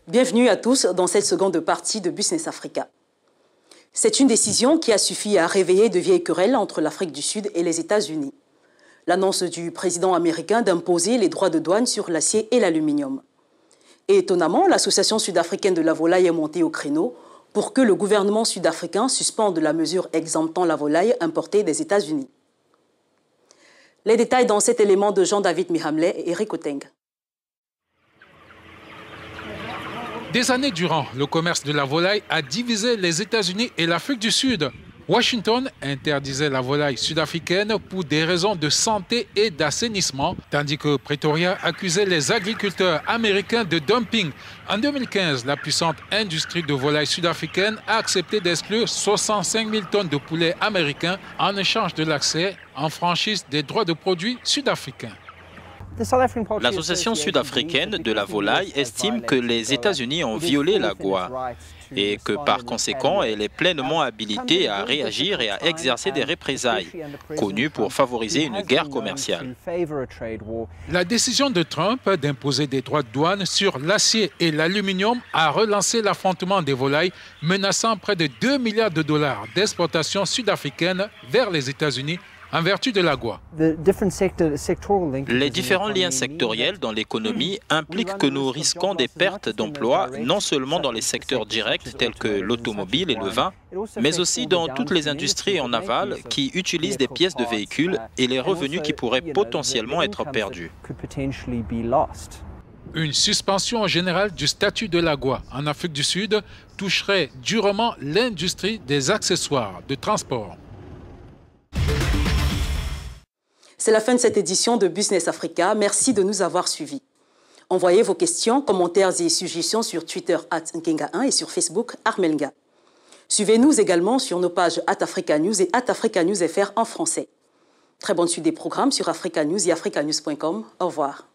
Bienvenue à tous dans cette seconde partie de Business Africa. C'est une décision qui a suffi à réveiller de vieilles querelles entre l'Afrique du Sud et les États-Unis. L'annonce du président américain d'imposer les droits de douane sur l'acier et l'aluminium. Et étonnamment, l'Association sud-africaine de la volaille est montée au créneau pour que le gouvernement sud-africain suspende la mesure exemptant la volaille importée des États-Unis. Les détails dans cet élément de Jean-David Mihamlet et Eric Oteng. Des années durant, le commerce de la volaille a divisé les États-Unis et l'Afrique du Sud. Washington interdisait la volaille sud-africaine pour des raisons de santé et d'assainissement, tandis que Pretoria accusait les agriculteurs américains de dumping. En 2015, la puissante industrie de volaille sud-africaine a accepté d'exclure 65 000 tonnes de poulet américains en échange de l'accès en franchise des droits de produits sud-africains. L'Association sud-africaine de la volaille estime que les États-Unis ont violé l'AGOA et que par conséquent, elle est pleinement habilitée à réagir et à exercer des représailles, connues pour favoriser une guerre commerciale. La décision de Trump d'imposer des droits de douane sur l'acier et l'aluminium a relancé l'affrontement des volailles, menaçant près de 2 milliards de dollars d'exportation sud-africaine vers les États-Unis en vertu de l'AGOA. Les différents liens sectoriels dans l'économie impliquent que nous risquons des pertes d'emplois, non seulement dans les secteurs directs tels que l'automobile et le vin, mais aussi dans toutes les industries en aval qui utilisent des pièces de véhicules et les revenus qui pourraient potentiellement être perdus. Une suspension générale du statut de l'AGOA en Afrique du Sud toucherait durement l'industrie des accessoires de transport. C'est la fin de cette édition de Business Africa. Merci de nous avoir suivis. Envoyez vos questions, commentaires et suggestions sur Twitter @Nkenga1 et sur Facebook Armelga. Suivez-nous également sur nos pages @AfricaNews et @AfricaNewsFR en français. Très bonne suite des programmes sur Africa News et africanews.com. Au revoir.